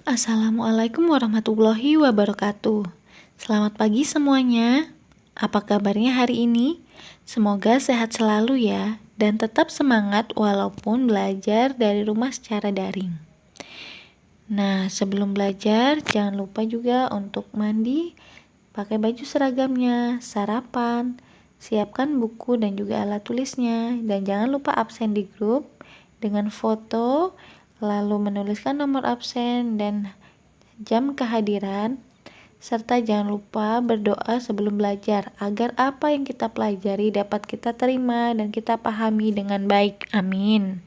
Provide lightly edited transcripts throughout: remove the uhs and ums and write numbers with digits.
Assalamualaikum warahmatullahi wabarakatuh. Selamat pagi semuanya. Apa kabarnya hari ini? Semoga sehat selalu ya, dan tetap semangat walaupun belajar dari rumah secara daring. Nah, sebelum belajar, jangan lupa juga untuk mandi, pakai baju seragamnya, sarapan, siapkan buku dan juga alat tulisnya, dan jangan lupa absen di grup dengan foto, lalu menuliskan nomor absen dan jam kehadiran, serta jangan lupa berdoa sebelum belajar agar apa yang kita pelajari dapat kita terima dan kita pahami dengan baik. Amin.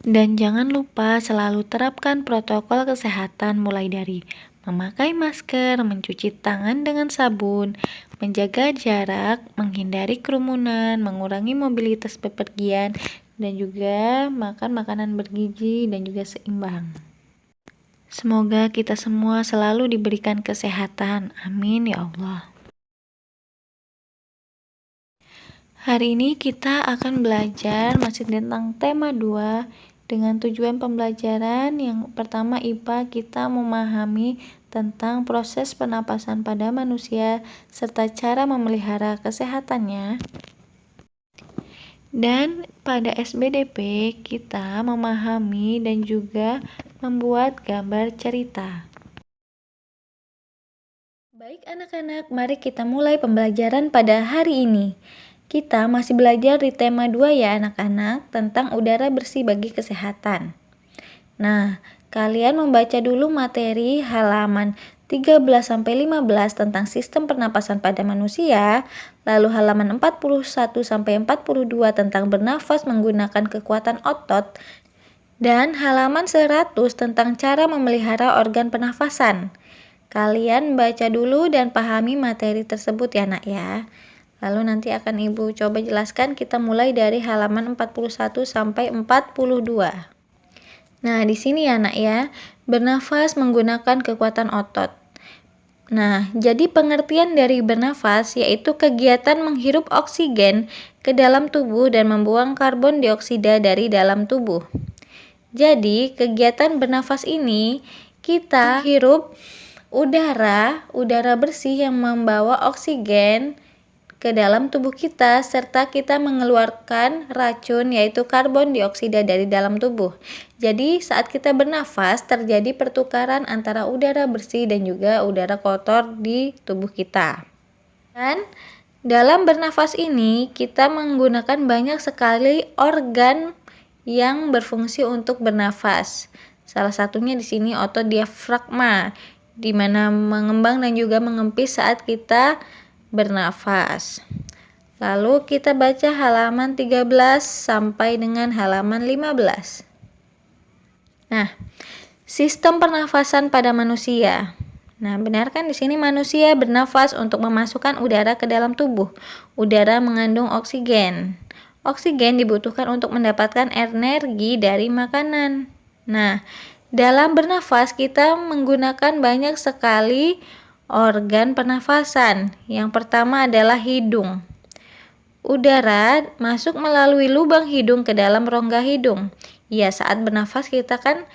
Dan jangan lupa selalu terapkan protokol kesehatan mulai dari memakai masker, mencuci tangan dengan sabun, menjaga jarak, menghindari kerumunan, mengurangi mobilitas bepergian, dan juga makan makanan bergizi dan juga seimbang. Semoga kita semua selalu diberikan kesehatan. Amin ya Allah. Hari ini kita akan belajar masih tentang tema 2 dengan tujuan pembelajaran. Yang pertama IPA, kita memahami tentang proses pernapasan pada manusia serta cara memelihara kesehatannya. Dan pada SBDP kita memahami dan juga membuat gambar cerita. Baik anak-anak, mari kita mulai pembelajaran pada hari ini. Kita masih belajar di tema 2 ya anak-anak, tentang udara bersih bagi kesehatan. Nah, kalian membaca dulu materi halaman 13-15 tentang sistem pernapasan pada manusia, lalu halaman 41-42 tentang bernafas menggunakan kekuatan otot, dan halaman 100 tentang cara memelihara organ pernafasan. Kalian baca dulu dan pahami materi tersebut ya nak ya. Lalu nanti akan Ibu coba jelaskan, kita mulai dari halaman 41 sampai 42. Nah, di sini ya nak ya, bernafas menggunakan kekuatan otot. Nah, jadi pengertian dari bernafas yaitu kegiatan menghirup oksigen ke dalam tubuh dan membuang karbon dioksida dari dalam tubuh. Jadi, kegiatan bernafas ini kita hirup udara bersih yang membawa oksigen ke dalam tubuh kita, serta kita mengeluarkan racun yaitu karbon dioksida dari dalam tubuh. Jadi saat kita bernafas terjadi pertukaran antara udara bersih dan juga udara kotor di tubuh kita. Dan dalam bernafas ini kita menggunakan banyak sekali organ yang berfungsi untuk bernafas. Salah satunya di sini otot diafragma, di mana mengembang dan juga mengempis saat kita bernafas. Lalu kita baca halaman 13 sampai dengan halaman 15. Nah, sistem pernafasan pada manusia. Nah, benar kan di sini manusia bernafas untuk memasukkan udara ke dalam tubuh. Udara mengandung oksigen. Oksigen dibutuhkan untuk mendapatkan energi dari makanan. Nah, dalam bernafas kita menggunakan banyak sekali organ pernafasan. Yang pertama adalah hidung. Udara masuk melalui lubang hidung ke dalam rongga hidung. Ya, saat bernafas kita kan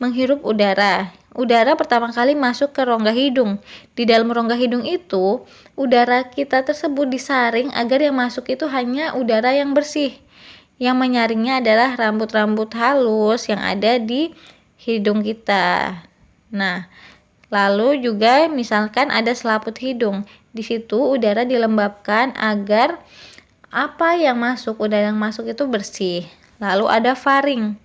menghirup udara. Udara pertama kali masuk ke rongga hidung. Di dalam rongga hidung itu, udara kita tersebut disaring agar yang masuk itu hanya udara yang bersih. Yang menyaringnya adalah rambut-rambut halus yang ada di hidung kita. Nah, lalu juga misalkan ada selaput hidung. Di situ udara dilembabkan agar udara yang masuk itu bersih. Lalu ada faring.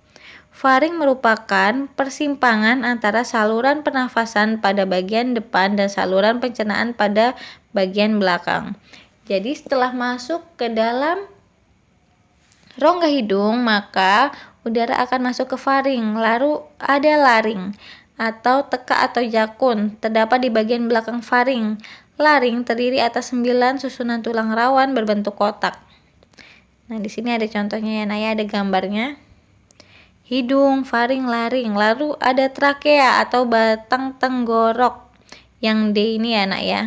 Faring merupakan persimpangan antara saluran pernafasan pada bagian depan dan saluran pencernaan pada bagian belakang. Jadi setelah masuk ke dalam rongga hidung, maka udara akan masuk ke faring. Lalu ada laring atau teka atau jakun terdapat di bagian belakang faring. Laring terdiri atas 9 susunan tulang rawan berbentuk kotak. Nah, di sini ada contohnya ya, Naya, ada gambarnya. Hidung, faring, laring. Lalu ada trakea atau batang tenggorok. Yang D ini ya, Nak ya.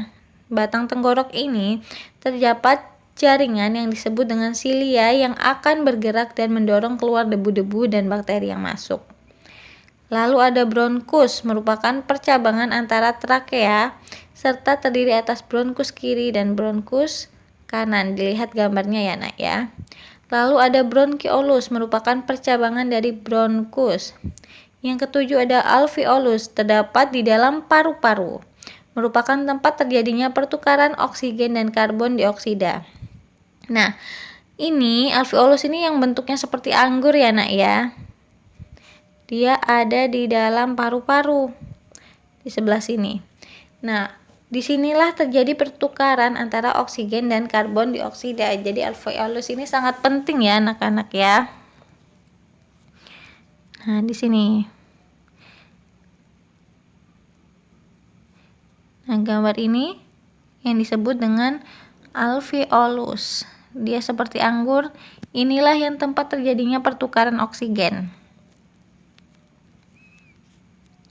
Batang tenggorok ini terdapat jaringan yang disebut dengan silia yang akan bergerak dan mendorong keluar debu-debu dan bakteri yang masuk. Lalu ada bronkus, merupakan percabangan antara trakea, serta terdiri atas bronkus kiri dan bronkus kanan. Dilihat gambarnya ya nak ya. Lalu ada bronkiolus, merupakan percabangan dari bronkus. Yang ketujuh ada alveolus, terdapat di dalam paru-paru, merupakan tempat terjadinya pertukaran oksigen dan karbon dioksida. Nah, ini alveolus ini yang bentuknya seperti anggur ya nak ya. Dia ada di dalam paru-paru di sebelah sini. Nah, disinilah terjadi pertukaran antara oksigen dan karbon dioksida. Jadi alveolus ini sangat penting ya anak-anak ya. Nah, di sini. Nah, gambar ini yang disebut dengan alveolus. Dia seperti anggur. Inilah yang tempat terjadinya pertukaran oksigen.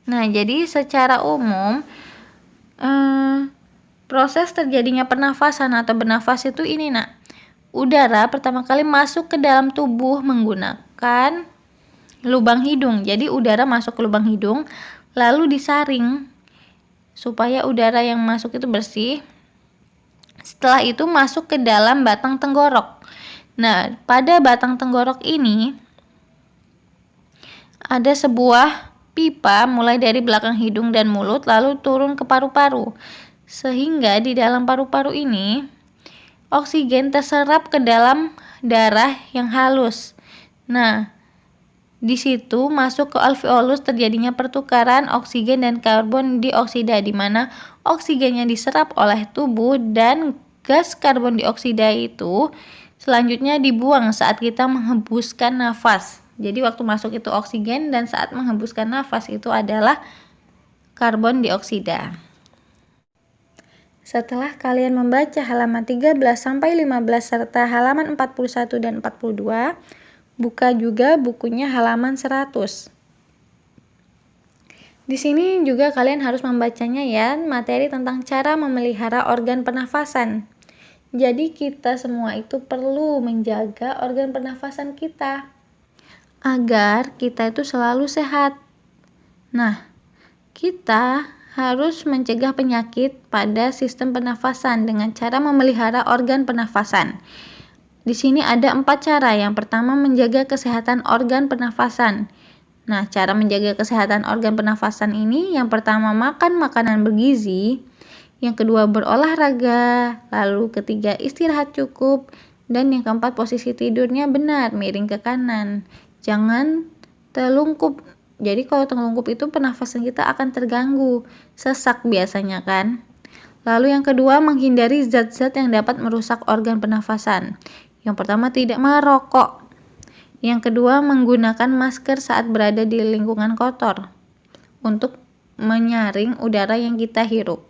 Nah, jadi secara umum proses terjadinya pernafasan atau bernafas itu ini nak. Udara pertama kali masuk ke dalam tubuh menggunakan lubang hidung. Jadi udara masuk ke lubang hidung lalu disaring supaya udara yang masuk itu bersih. Setelah itu masuk ke dalam batang tenggorok. Nah, pada batang tenggorok ini ada sebuah pipa mulai dari belakang hidung dan mulut lalu turun ke paru-paru. Sehingga di dalam paru-paru ini oksigen terserap ke dalam darah yang halus. Nah, di situ masuk ke alveolus terjadinya pertukaran oksigen dan karbon dioksida, di mana oksigennya diserap oleh tubuh dan gas karbon dioksida itu selanjutnya dibuang saat kita menghembuskan nafas. Jadi waktu masuk itu oksigen dan saat menghembuskan nafas itu adalah karbon dioksida. Setelah kalian membaca halaman 13 sampai 15 serta halaman 41 dan 42, buka juga bukunya halaman 100. Di sini juga kalian harus membacanya ya, materi tentang cara memelihara organ pernafasan. Jadi kita semua itu perlu menjaga organ pernafasan kita agar kita itu selalu sehat. Nah, kita harus mencegah penyakit pada sistem pernafasan dengan cara memelihara organ pernafasan. Di sini ada 4 cara. Yang pertama, menjaga kesehatan organ pernafasan. Nah, cara menjaga kesehatan organ pernafasan ini, yang pertama makan makanan bergizi, yang kedua berolahraga, lalu ketiga istirahat cukup, dan yang keempat posisi tidurnya benar, miring ke kanan. Jangan telungkup. Jadi kalau telungkup itu pernafasan kita akan terganggu, sesak biasanya kan. Lalu yang kedua, menghindari zat-zat yang dapat merusak organ pernafasan. Yang pertama, tidak merokok. Yang kedua, menggunakan masker saat berada di lingkungan kotor untuk menyaring udara yang kita hirup.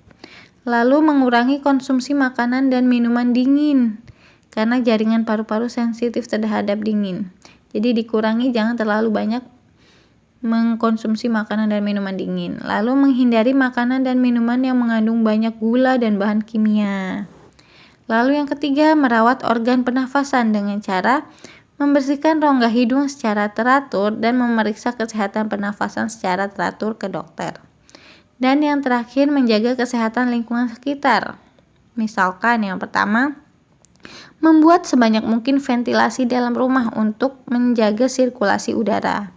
Lalu mengurangi konsumsi makanan dan minuman dingin karena jaringan paru-paru sensitif terhadap dingin. Jadi dikurangi, jangan terlalu banyak mengkonsumsi makanan dan minuman dingin. Lalu menghindari makanan dan minuman yang mengandung banyak gula dan bahan kimia. Lalu yang ketiga, merawat organ pernafasan dengan cara membersihkan rongga hidung secara teratur dan memeriksa kesehatan pernafasan secara teratur ke dokter. Dan yang terakhir, menjaga kesehatan lingkungan sekitar. Misalkan yang pertama, membuat sebanyak mungkin ventilasi dalam rumah untuk menjaga sirkulasi udara.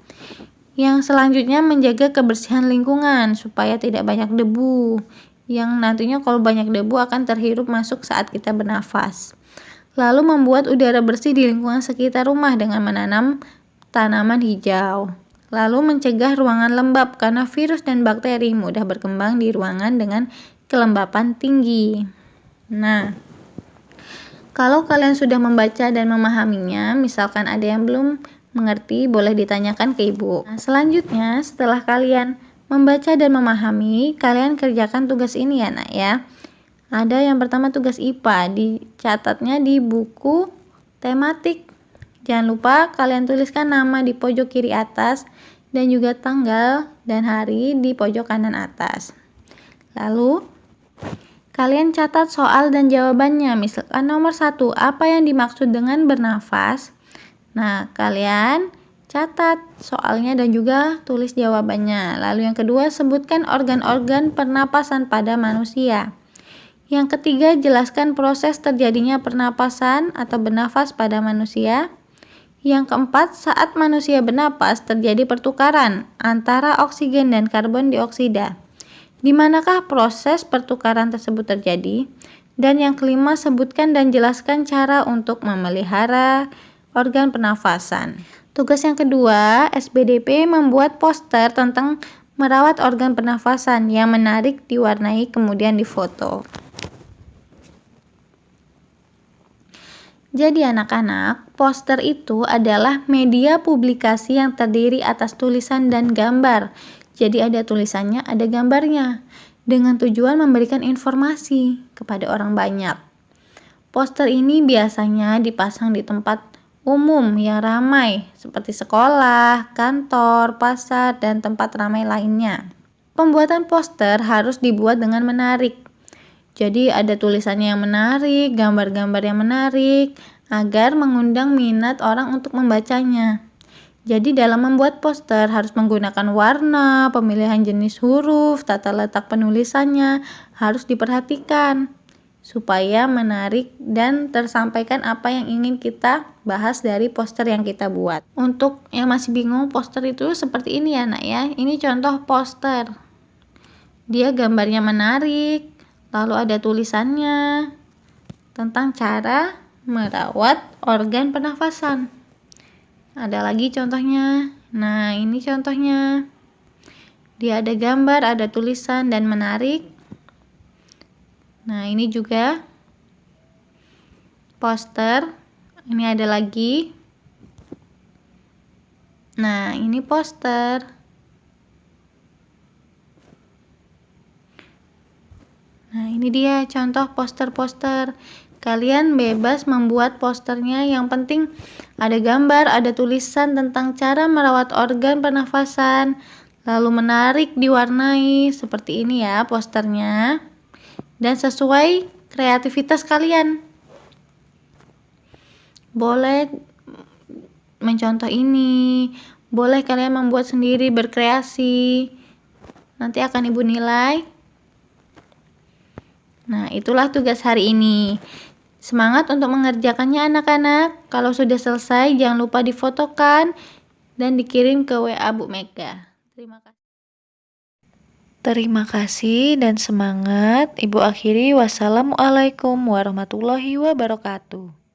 Yang selanjutnya, menjaga kebersihan lingkungan supaya tidak banyak debu, yang nantinya kalau banyak debu akan terhirup masuk saat kita bernafas. Lalu membuat udara bersih di lingkungan sekitar rumah dengan menanam tanaman hijau. Lalu mencegah ruangan lembab karena virus dan bakteri mudah berkembang di ruangan dengan kelembapan tinggi. Nah, kalau kalian sudah membaca dan memahaminya, misalkan ada yang belum mengerti, boleh ditanyakan ke ibu. Nah, selanjutnya setelah kalian membaca dan memahami, kalian kerjakan tugas ini ya nak ya. Ada yang pertama tugas IPA, dicatatnya di buku tematik. Jangan lupa kalian tuliskan nama di pojok kiri atas dan juga tanggal dan hari di pojok kanan atas. Lalu kalian catat soal dan jawabannya. Misalkan nomor 1, apa yang dimaksud dengan bernafas? Nah, kalian Catat soalnya dan juga tulis jawabannya. Lalu yang kedua, sebutkan organ-organ pernapasan pada manusia. Yang ketiga, jelaskan proses terjadinya pernapasan atau bernafas pada manusia. Yang keempat, saat manusia bernapas terjadi pertukaran antara oksigen dan karbon dioksida. Di manakah proses pertukaran tersebut terjadi? Dan yang kelima, sebutkan dan jelaskan cara untuk memelihara organ pernafasan. Tugas yang kedua, SBDP membuat poster tentang merawat organ pernafasan yang menarik, diwarnai, kemudian difoto. Jadi anak-anak, poster itu adalah media publikasi yang terdiri atas tulisan dan gambar. Jadi ada tulisannya, ada gambarnya, dengan tujuan memberikan informasi kepada orang banyak. Poster ini biasanya dipasang di tempat umum yang ramai seperti sekolah, kantor, pasar, dan tempat ramai lainnya. Pembuatan poster harus dibuat dengan menarik. Jadi ada tulisannya yang menarik, gambar-gambar yang menarik, agar mengundang minat orang untuk membacanya. Jadi dalam membuat poster harus menggunakan warna, pemilihan jenis huruf, tata letak penulisannya harus diperhatikan supaya menarik dan tersampaikan apa yang ingin kita bahas dari poster yang kita buat. Untuk yang masih bingung, poster itu seperti ini ya nak ya. Ini contoh poster. Dia gambarnya menarik, lalu ada tulisannya tentang cara merawat organ pernafasan. Ada lagi contohnya. Nah, ini contohnya. Dia ada gambar, ada tulisan, dan menarik. Nah, ini juga poster. Ini ada lagi. Nah, ini poster. Nah, ini dia contoh poster-poster. Kalian bebas membuat posternya, yang penting ada gambar, ada tulisan tentang cara merawat organ pernafasan, lalu menarik, diwarnai, seperti ini ya posternya. Dan sesuai kreativitas kalian. Boleh mencontoh ini, boleh kalian membuat sendiri, berkreasi. Nanti akan Ibu nilai. Nah, itulah tugas hari ini. Semangat untuk mengerjakannya anak-anak. Kalau sudah selesai, jangan lupa difotokan dan dikirim ke WA Bu Mega. Terima kasih. Terima kasih dan semangat. Ibu akhiri, wassalamualaikum warahmatullahi wabarakatuh.